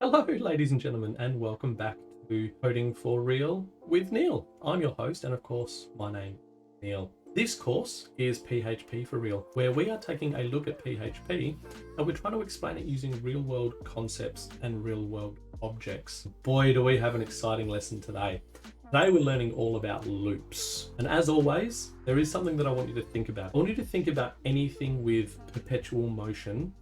Hello, ladies and gentlemen, and welcome back to Coding for Real with Neil. I'm your host, and of course, my name is Neil. This course is PHP for Real, where we are taking a look at PHP and we're trying to explain it using real-world concepts and real-world objects. Boy, do we have an exciting lesson today. Today we're learning all about loops. And as always, there is something that I want you to think about. I want you to think about anything with perpetual motion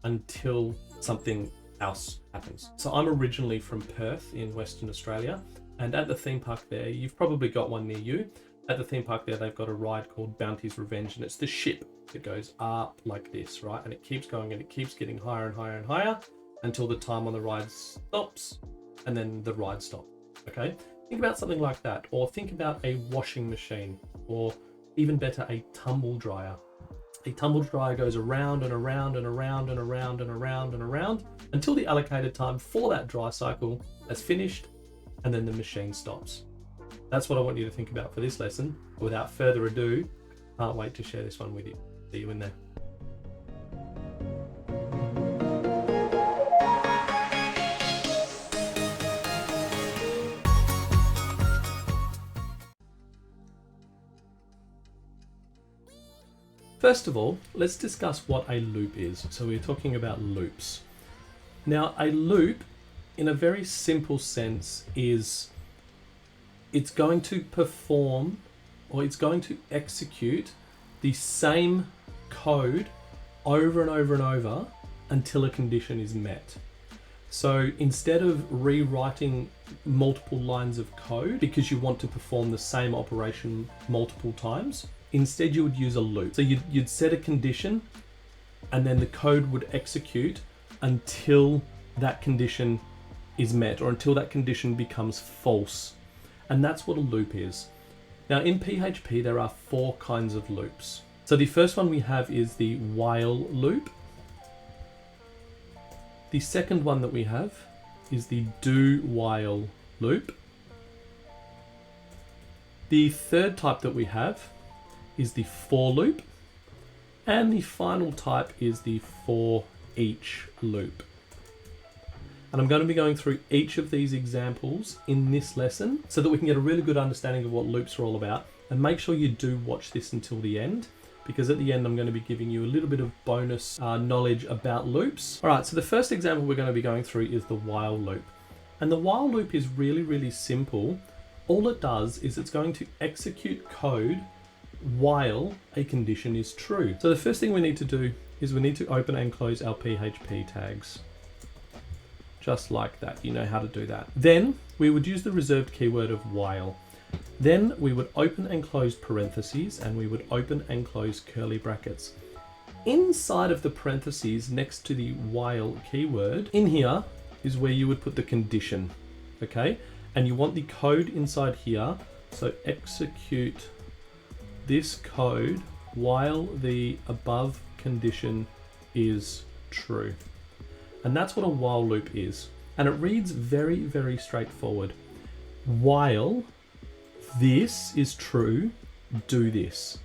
until something else happens. So I'm originally from Perth in Western Australia, and at the theme park there, you've probably got one near you. At the theme park there, they've got a ride called Bounty's Revenge, and it's the ship that goes up like this, right? And it keeps going and it keeps getting higher and higher and higher until the time on the ride stops, and then the ride stops, okay? Think about something like that, or think about a washing machine, or even better, a tumble dryer. A tumble dryer goes around and around and around and around and around and around until the allocated time for that dry cycle has finished, and then the machine stops. That's what I want you to think about for this lesson. Without further ado, can't wait to share this one with you. See you in there. First of all, let's discuss what a loop is. So we're talking about loops. Now, a loop, in a very simple sense, is it's going to perform, or it's going to execute the same code over and over and over until a condition is met. So instead of rewriting multiple lines of code because you want to perform the same operation multiple times, instead you would use a loop. So you'd set a condition and then the code would execute until that condition is met, or until that condition becomes false. And that's what a loop is. Now in PHP there are 4 kinds of loops. So the first one we have is the while loop. The second one that we have is the do while loop. The third type that we have is the for loop, and the final type is the for each loop. And I'm going to be going through each of these examples in this lesson so that we can get a really good understanding of what loops are all about. And make sure you do watch this until the end, because at the end I'm going to be giving you a little bit of bonus knowledge about loops. All right, so the first example we're going to be going through is the while loop. And the while loop is really, really simple. All it does is it's going to execute code while a condition is true. So the first thing we need to do is we need to open and close our PHP tags. Just like that, you know how to do that. Then we would use the reserved keyword of while. Then we would open and close parentheses, and we would open and close curly brackets. Inside of the parentheses next to the while keyword, in here is where you would put the condition, okay? And you want the code inside here, so execute this code while the above condition is true. And that's what a while loop is. And it reads very, very straightforward. While this is true, do this.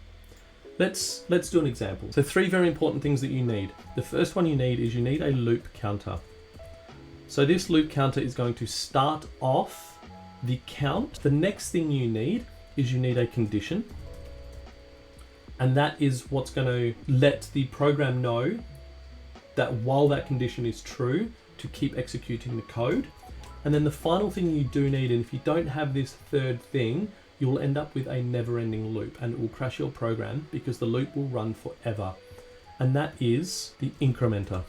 Let's do an example. So 3 very important things that you need. The first one you need is you need a loop counter. So this loop counter is going to start off the count. The next thing you need is you need a condition. And that is what's going to let the program know that while that condition is true, to keep executing the code. And then the final thing you do need, and if you don't have this third thing, you'll end up with a never-ending loop, and it will crash your program because the loop will run forever. And that is the incrementer.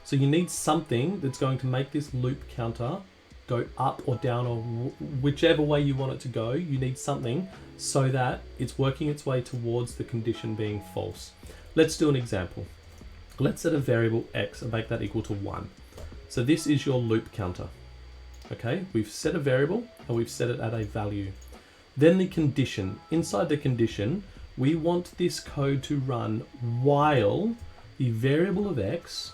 So you need something that's going to make this loop counter go up or down, or whichever way you want it to go. You need something so that it's working its way towards the condition being false. Let's do an example. Let's set a variable x and make that equal to 1. So this is your loop counter. Okay, we've set a variable and we've set it at a value. Then the condition. Inside the condition, we want this code to run while the variable of x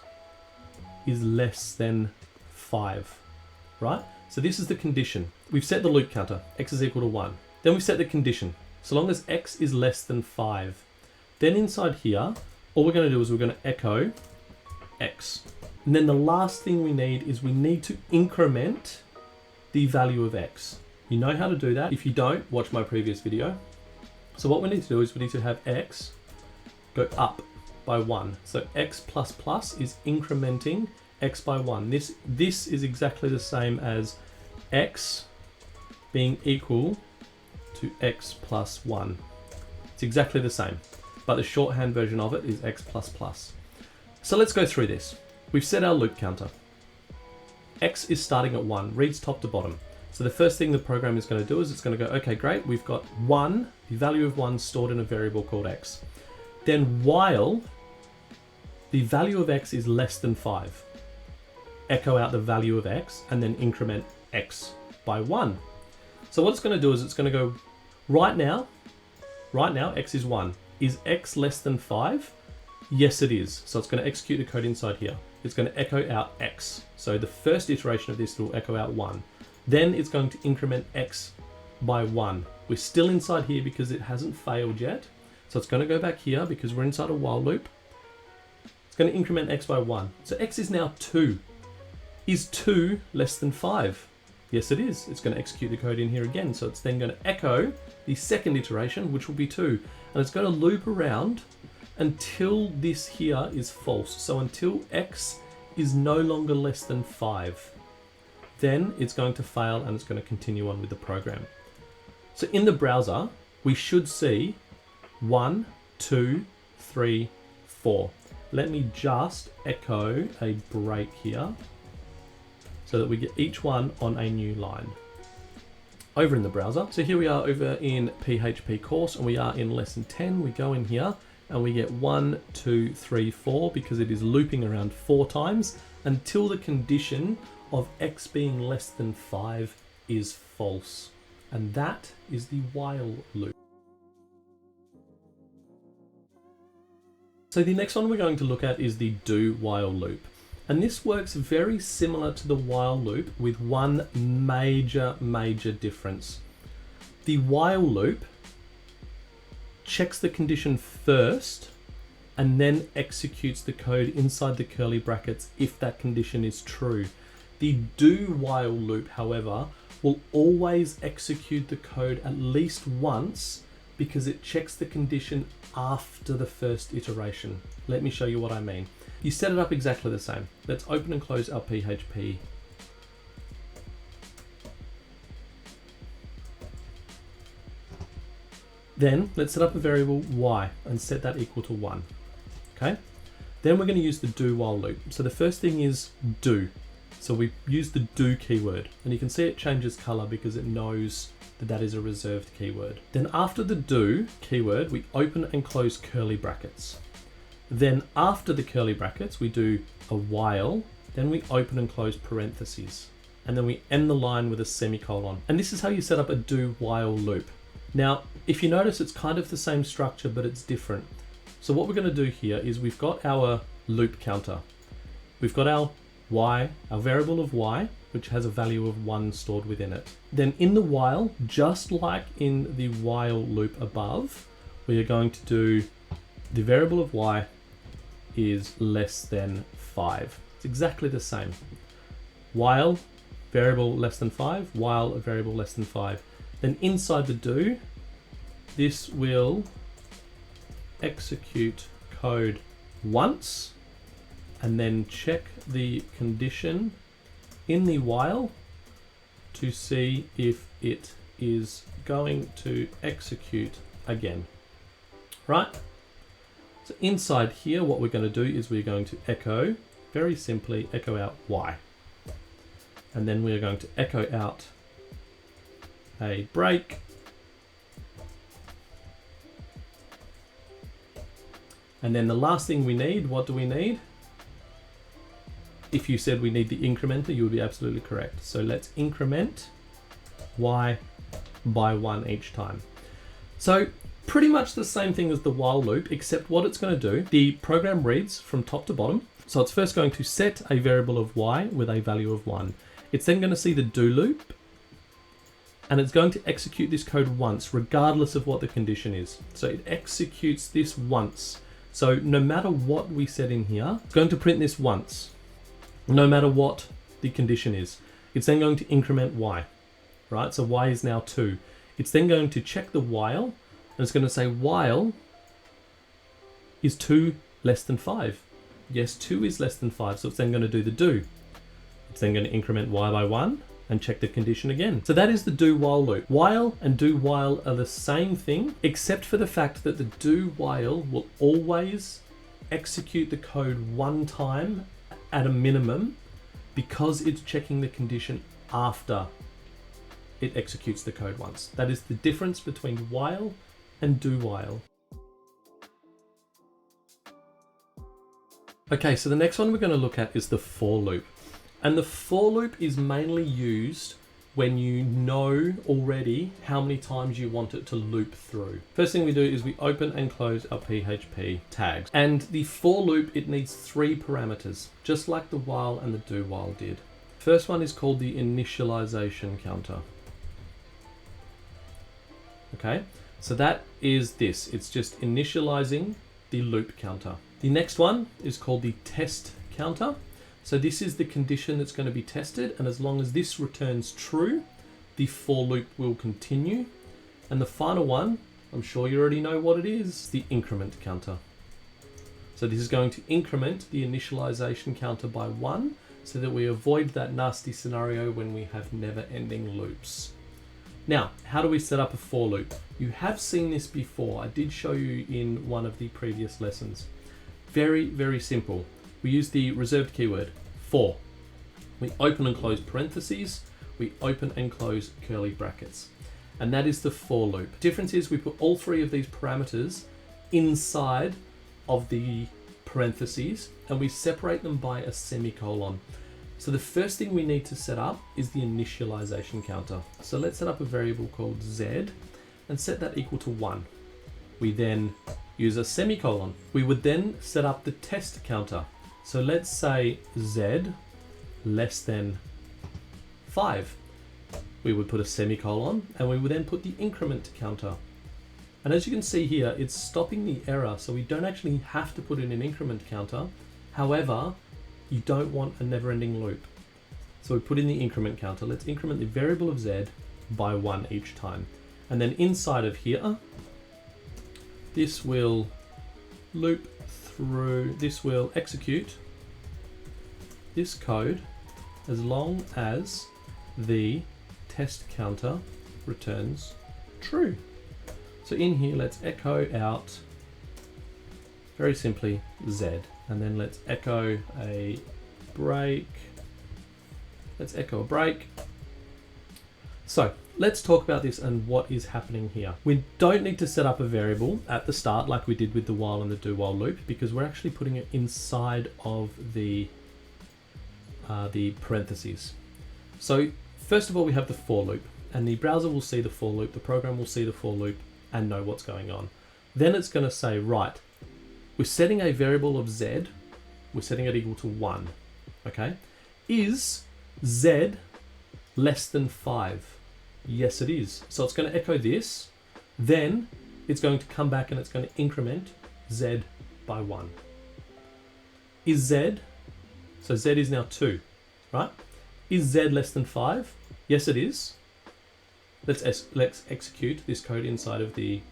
is less than 5, right? So this is the condition. We've set the loop counter, x is equal to 1. Then we've set the condition, so long as x is less than 5. Then inside here, all we're going to do is we're going to echo x. And then the last thing we need is we need to increment the value of x. You know how to do that. If you don't, watch my previous video. So what we need to do is we need to have x go up by 1. So x plus plus is incrementing x by 1. This is exactly the same as x being equal to x plus 1. It's exactly the same, but the shorthand version of it is x plus plus. So let's go through this. We've set our loop counter. X is starting at 1, reads top to bottom. So the first thing the program is going to do is it's going to go, okay, great, we've got 1, the value of 1 stored in a variable called x. Then while the value of x is less than 5, echo out the value of x and then increment x by 1. So what it's going to do is it's going to go, right now x is 1. Is x less than 5? Yes, it is. So it's going to execute the code inside here. It's going to echo out x. So the first iteration of this will echo out 1. Then it's going to increment x by 1. We're still inside here because it hasn't failed yet. So it's going to go back here because we're inside a while loop. It's going to increment x by 1. So x is now 2. Is 2 less than 5? Yes, it is. It's going to execute the code in here again. So it's then going to echo the second iteration, which will be 2. And it's going to loop around until this here is false. So until x is no longer less than 5. Then it's going to fail and it's going to continue on with the program. So in the browser, we should see 1, 2, 3, 4. Let me just echo a break here so that we get each one on a new line. Over in the browser, so here we are over in PHP course and we are in lesson 10. We go in here and we get 1, 2, 3, 4 because it is looping around 4 times until the condition of x being less than 5 is false. And that is the while loop. So the next one we're going to look at is the do while loop. And this works very similar to the while loop with one major difference. The while loop checks the condition first and then executes the code inside the curly brackets if that condition is true. The do while loop, however, will always execute the code at least once because it checks the condition after the first iteration. Let me show you what I mean. You set it up exactly the same. Let's open and close our PHP. Then let's set up a variable y and set that equal to 1. Okay. Then we're going to use the do while loop. So the first thing is do. So we use the do keyword and you can see it changes color because it knows that that is a reserved keyword. Then after the do keyword, we open and close curly brackets. Then after the curly brackets, we do a while, then we open and close parentheses, and then we end the line with a semicolon. And this is how you set up a do while loop. Now, if you notice, it's kind of the same structure, but it's different. So what we're going to do here is we've got our loop counter. We've got our y, our variable of y, which has a value of 1 stored within it. Then in the while, just like in the while loop above, we are going to do the variable of y is less than 5. It's exactly the same. While variable less than 5, while a variable less than 5. Then inside the do, this will execute code once and then check the condition in the while to see if it is going to execute again. Right? So inside here, what we're going to do is we're going to echo, very simply, echo out y. And then we're going to echo out a break. And then the last thing we need, what do we need? If you said we need the incrementer, you would be absolutely correct. So let's increment y by 1 each time. So pretty much the same thing as the while loop, except what it's going to do, the program reads from top to bottom. So it's first going to set a variable of y with a value of 1. It's then going to see the do loop, and it's going to execute this code once, regardless of what the condition is. So it executes this once. So no matter what we set in here, it's going to print this once. no matter what the condition is. It's then going to increment y, right? So y is now 2. It's then going to check the while, and it's going to say while is 2 less than 5. Yes, 2 is less than 5, so it's then going to do the do. It's then going to increment y by 1 and check the condition again. So that is the do while loop. While and do while are the same thing, except for the fact that the do while will always execute the code one time at a minimum, because it's checking the condition after it executes the code once. That is the difference between while and do while. Okay, so the next one we're going to look at is the for loop. And the for loop is mainly used when you know already how many times you want it to loop through. First thing we do is we open and close our PHP tags. And the for loop, it needs 3 parameters, just like the while and the do while did. First one is called the initialization counter. Okay, so that is this. It's just initializing the loop counter. The next one is called the test counter. So this is the condition that's going to be tested, and as long as this returns true, the for loop will continue. And the final one, I'm sure you already know what it is, the increment counter. So this is going to increment the initialization counter by 1 so that we avoid that nasty scenario when we have never-ending loops. Now, how do we set up a for loop? You have seen this before. I did show you in one of the previous lessons. Very, very simple. We use the reserved keyword for. We open and close parentheses. We open and close curly brackets. And that is the for loop. The difference is we put all 3 of these parameters inside of the parentheses and we separate them by a semicolon. So the first thing we need to set up is the initialization counter. So let's set up a variable called z and set that equal to 1. We then use a semicolon. We would then set up the test counter. So let's say z less than 5. We would put a semicolon and we would then put the increment counter. And as you can see here, it's stopping the error. So we don't actually have to put in an increment counter. However, you don't want a never-ending loop. So we put in the increment counter. Let's increment the variable of z by 1 each time. And then inside of here, this will loop through, this will execute this code as long as the test counter returns true. So in here, let's echo out very simply z, and then let's echo a break. Let's echo a break. So let's talk about this and what is happening here. We don't need to set up a variable at the start like we did with the while and the do while loop, because we're actually putting it inside of the parentheses. So first of all, we have the for loop, and the browser will see the for loop, the program will see the for loop and know what's going on. Then it's going to say, right, we're setting a variable of z, we're setting it equal to 1, okay? Is z less than 5? Yes, it is. So it's going to echo this, then it's going to come back and it's going to increment z by 1. Is z, so z is now 2, right? Is z less than 5? Yes, it is. Let's execute this code inside of the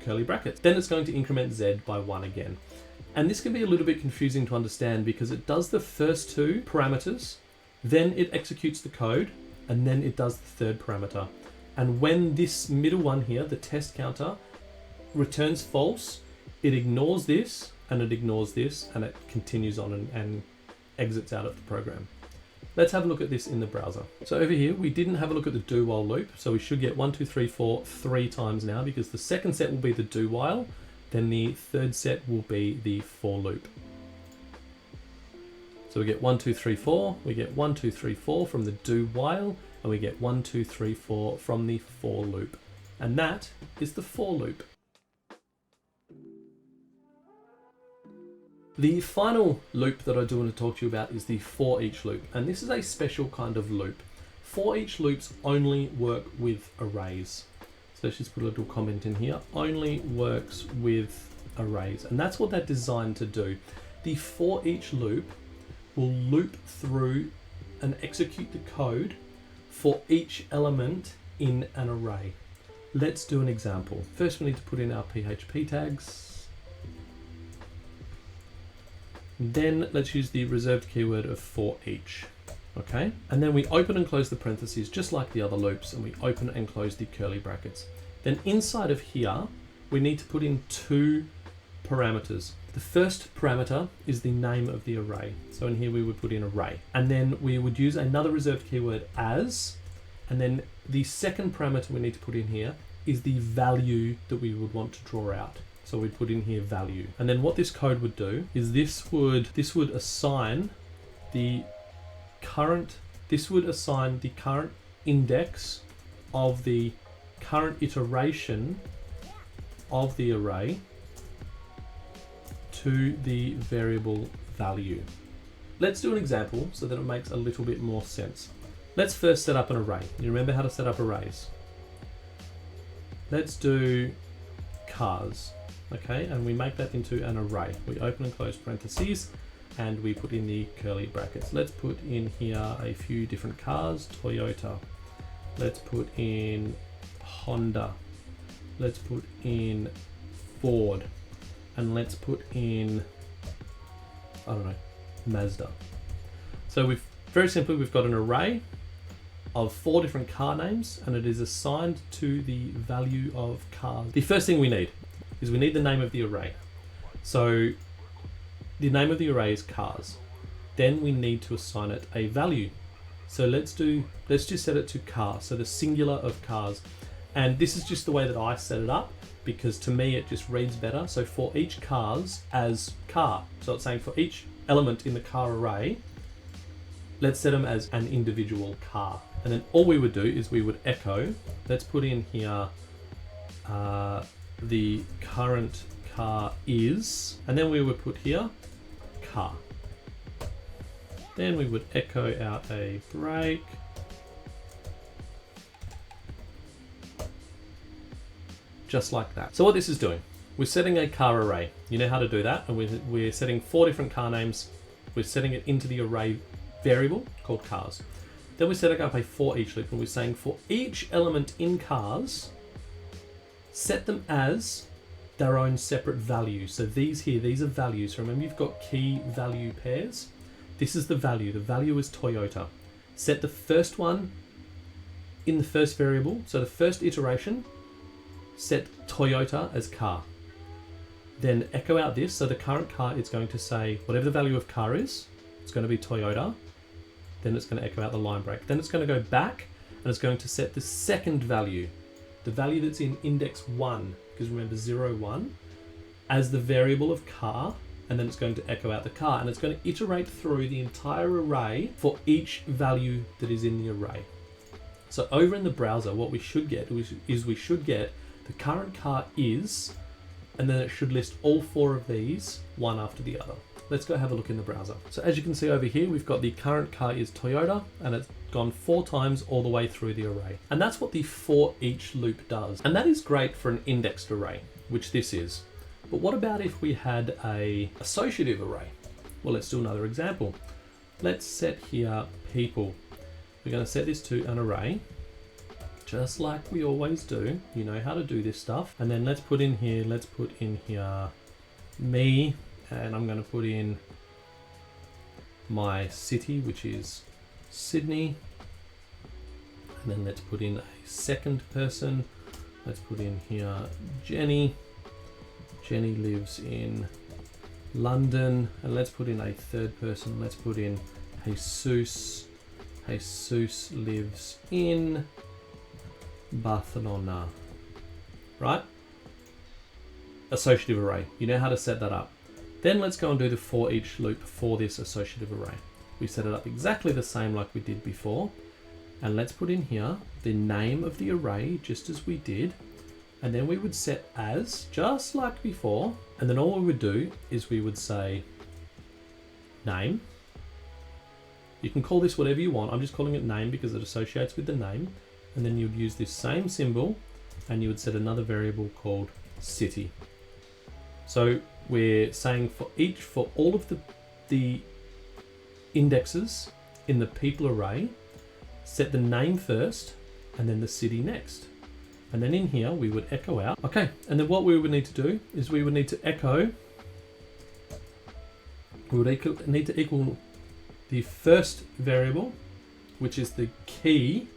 curly brackets. Then it's going to increment z by 1 again. And this can be a little bit confusing to understand because it does the first 2 parameters, then it executes the code, and then it does the third parameter. And when this middle one here, the test counter, returns false, it ignores this, and it ignores this, and it continues on and exits out of the program. Let's have a look at this in the browser. So over here, we didn't have a look at the do while loop, so we should get 1, 2, 3, 4 3 times now, because the second set will be the do while, then the third set will be the for loop. So we get 1, 2, 3, 4, we get 1, 2, 3, 4 from the do while, and we get 1, 2, 3, 4 from the for loop. And that is the for loop. The final loop that I do want to talk to you about is the for each loop, and this is a special kind of loop. For each loops only work with arrays. So let's just put a little comment in here. Only works with arrays, and that's what they're designed to do. The for each loop will loop through and execute the code for each element in an array. Let's do an example. First, we need to put in our PHP tags. Then let's use the reserved keyword of for each. Okay, and then we open and close the parentheses just like the other loops, and we open and close the curly brackets. Then inside of here, we need to put in two parameters. The first parameter is the name of the array. So in here we would put in array, and then we would use another reserved keyword as, and then the second parameter we need to put in here is the value that we would want to draw out. So we'd put in here value. And then what this code would do is this would assign the current index of the current iteration of the array to the variable value. Let's do an example so that it makes a little bit more sense. Let's first set up an array. You remember how to set up arrays? Let's do cars, okay? And we make that into an array. We open and close parentheses, and we put in the curly brackets. Let's put in here a few different cars. Toyota. Let's put in Honda. Let's put in Ford. And let's put in, I don't know, Mazda. So very simply, we've got an array of 4 different car names, and it is assigned to the value of cars. The first thing we need is we need the name of the array. So the name of the array is cars. Then we need to assign it a value. So let's just set it to car, so the singular of cars. And this is just the way that I set it up, because to me it just reads better. So for each cars as car. So it's saying for each element in the car array, let's set them as an individual car. And then all we would do is we would echo, let's put in here the current car is, and then we would put here car. Then we would echo out a break. Just like that. So what this is doing, we're setting a car array. You know how to do that, and we're setting 4 different car names. We're setting it into the array variable called cars. Then we're setting up a for each loop, and we're saying for each element in cars, set them as their own separate value. So these are values. Remember, you've got key value pairs. This is the value. The value is Toyota. Set the first one in the first variable. So the first iteration, set Toyota as car. Then echo out this. So the current car is going to say whatever the value of car is, it's going to be Toyota. Then it's going to echo out the line break. Then it's going to go back and it's going to set the second value, the value that's in index 1, because remember 0, 1, as the variable of car, and then it's going to echo out the car, and it's going to iterate through the entire array for each value that is in the array. So over in the browser, what we should get is we should get the current car is, and then it should list all 4 of these, one after the other. Let's go have a look in the browser. So as you can see over here, we've got the current car is Toyota, and it's gone 4 times all the way through the array. And that's what the for each loop does. And that is great for an indexed array, which this is. But what about if we had a associative array? Well, let's do another example. Let's set here people. We're going to set this to an array, just like we always do. You know how to do this stuff. And then let's put in here me, and I'm going to put in my city, which is Sydney. And then let's put in a second person. Let's put in here Jenny. Jenny lives in London. And let's put in a third person. Let's put in Jesus. Jesus lives in Barcelona. Right? Associative array. You know how to set that up. Then let's go and do the for each loop for this associative array. We set it up exactly the same like we did before. And let's put in here the name of the array, just as we did. And then we would set as, just like before. And then all we would do is we would say name. You can call this whatever you want. I'm just calling it name because it associates with the name. And then you'd use this same symbol and you would set another variable called city. So we're saying for all of the indexes in the people array, set the name first, and then the city next. And then in here, we would echo out. Okay, and then what we would need to do is we would need to echo, we would need to equal the first variable, which is the key,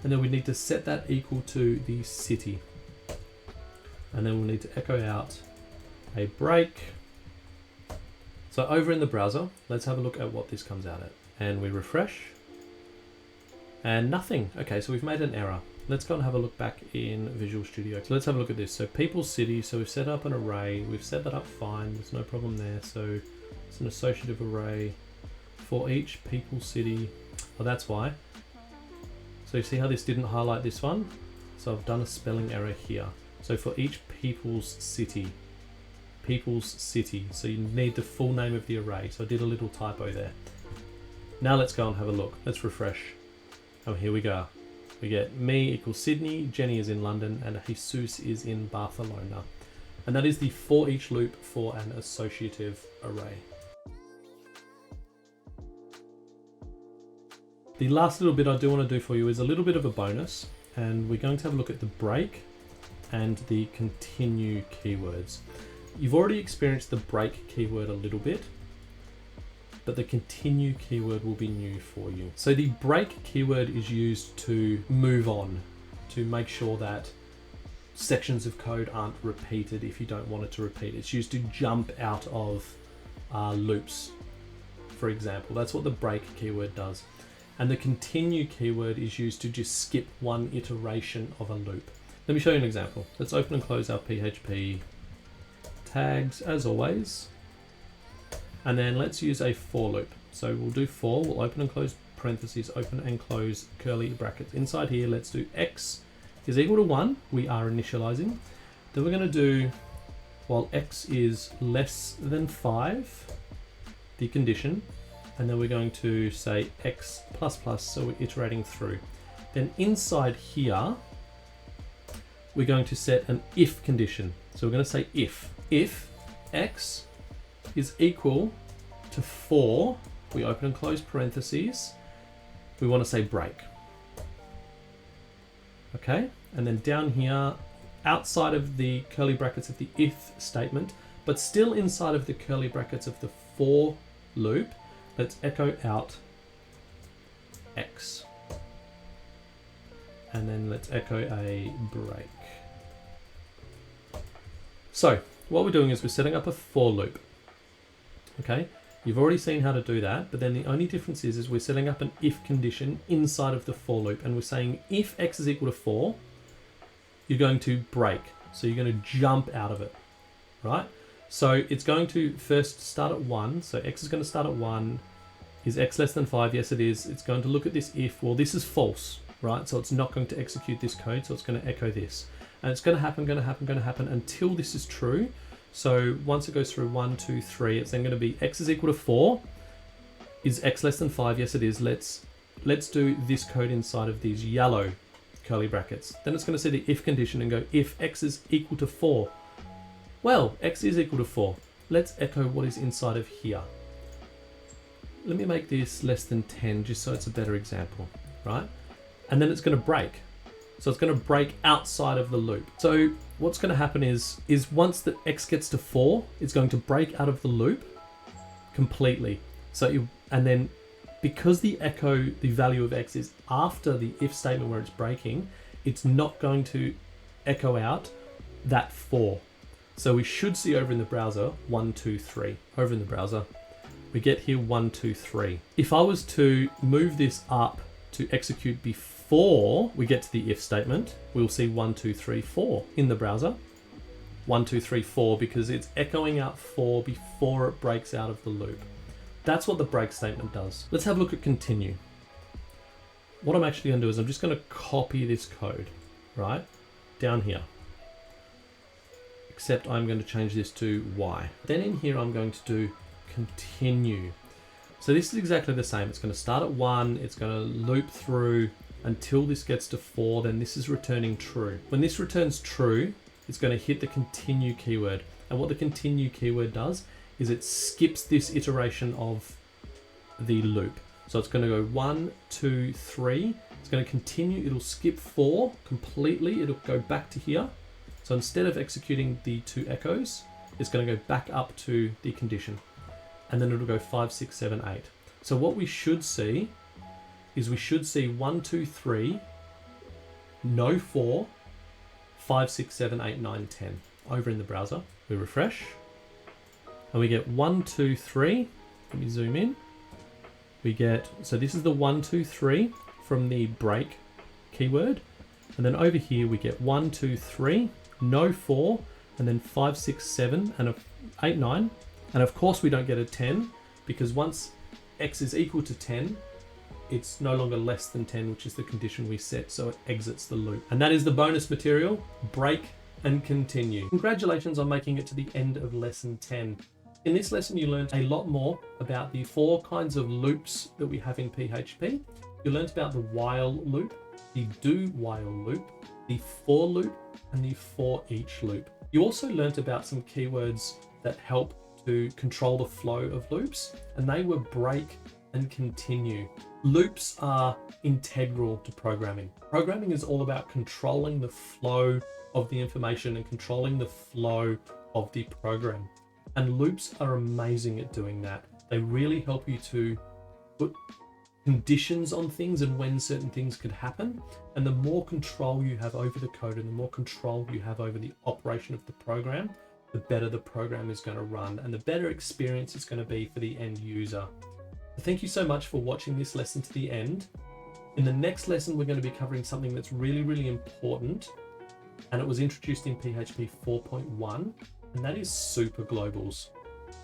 and then we need to set that equal to the city. And then we'll need to echo out a break. So over in the browser, let's have a look at what this comes out at. And we refresh, and nothing. Okay, so we've made an error. Let's go and have a look back in Visual Studio. So let's have a look at this. So people city, so we've set up an array. We've set that up fine, there's no problem there. So it's an associative array for each people city. Oh, that's why. So you see how this didn't highlight this one? So I've done a spelling error here. So for each people's city. So you need the full name of the array. So I did a little typo there. Now let's go and have a look. Let's refresh. Oh, here we go. We get me equals Sydney, Jenny is in London, and Jesus is in Barcelona. And that is the for each loop for an associative array. The last little bit I do want to do for you is a little bit of a bonus, and we're going to have a look at the break and the continue keywords. You've already experienced the break keyword a little bit, but the continue keyword will be new for you. So the break keyword is used to move on, to make sure that sections of code aren't repeated if you don't want it to repeat. It's used to jump out of loops, for example. That's what the break keyword does. And the continue keyword is used to just skip one iteration of a loop. Let me show you an example. Let's open and close our PHP tags as always. And then let's use a for loop. So we'll do for, we'll open and close parentheses, open and close curly brackets. Inside here, let's do x is equal to 1. We are initializing. Then we're going to do, while x is less than 5, the condition. And then we're going to say x plus plus, so we're iterating through. Then inside here, we're going to set an if condition. So we're going to say if x is equal to 4, we open and close parentheses, we want to say break. Okay, and then down here, outside of the curly brackets of the if statement, but still inside of the curly brackets of the for loop, let's echo out x. And then let's echo a break. So what we're doing is we're setting up a for loop. Okay, you've already seen how to do that, but then the only difference is we're setting up an if condition inside of the for loop, and we're saying if x is equal to 4, you're going to break. So you're going to jump out of it, right? So it's going to first start at 1. So x is going to start at 1. Is x less than 5? Yes, it is. It's going to look at this if. Well, this is false, right? So it's not going to execute this code. So it's going to echo this. And it's going to happen until this is true. So once it goes through 1, 2, 3, it's then going to be x is equal to 4. Is x less than 5? Yes, it is. Let's do this code inside of these yellow curly brackets. Then it's going to say the if condition and go if x is equal to 4. Well, x is equal to 4. Let's echo what is inside of here. Let me make this less than 10 just so it's a better example, right? And then it's going to break. So it's going to break outside of the loop. So what's going to happen is once the x gets to 4, it's going to break out of the loop completely. And then because the value of x is after the if statement where it's breaking, it's not going to echo out that 4. So we should see over in the browser 1, 2, 3. Over in the browser, we get here 1, 2, 3. If I was to move this up to execute before we get to the if statement, we'll see 1, 2, 3, 4 in the browser. 1, 2, 3, 4 because it's echoing out 4 before it breaks out of the loop. That's what the break statement does. Let's have a look at continue. What I'm actually going to do is I'm just going to copy this code, right, down here. Except I'm going to change this to y. Then in here I'm going to do continue. So this is exactly the same. It's going to start at 1, it's going to loop through until this gets to 4, then this is returning true. When this returns true, it's going to hit the continue keyword. And what the continue keyword does is it skips this iteration of the loop. So it's going to go 1, 2, 3. It's going to continue. It'll skip 4 completely. It'll go back to here. So instead of executing the 2 echoes, it's going to go back up to the condition. And then it'll go 5, 6, 7, 8. So what we should see is we should see 1, 2, 3, no 4, 5, 6, 7, 8, 9, 10. Over in the browser, we refresh. And we get 1, 2, 3. Let me zoom in. We get, so this is the 1, 2, 3 from the break keyword. And then over here we get 1, 2, 3, no 4, and then 5, 6, 7, and 8, 9. And of course we don't get a 10 because once x is equal to 10, it's no longer less than 10, which is the condition we set, so it exits the loop. And that is the bonus material, break and continue. Congratulations on making it to the end of lesson 10. In this lesson, you learned a lot more about the 4 kinds of loops that we have in PHP. You learned about the while loop, the do while loop, the for loop, and the for each loop. You also learned about some keywords that help to control the flow of loops, and they were break and continue. Loops are integral to programming. Programming is all about controlling the flow of the information and controlling the flow of the program. And loops are amazing at doing that. They really help you to put conditions on things and when certain things could happen. And the more control you have over the code and the more control you have over the operation of the program, the better the program is going to run and the better experience it's going to be for the end user. So thank you so much for watching this lesson to the end. In the next lesson, we're going to be covering something that's really, really important. And it was introduced in PHP 4.1. And that is super globals.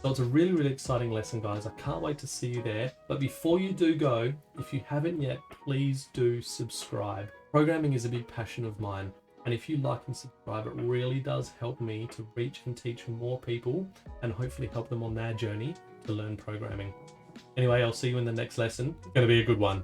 So it's a really, really exciting lesson, guys. I can't wait to see you there. But before you do go, if you haven't yet, please do subscribe. Programming is a big passion of mine. And if you like and subscribe, it really does help me to reach and teach more people and hopefully help them on their journey to learn programming. Anyway, I'll see you in the next lesson. It's going to be a good one.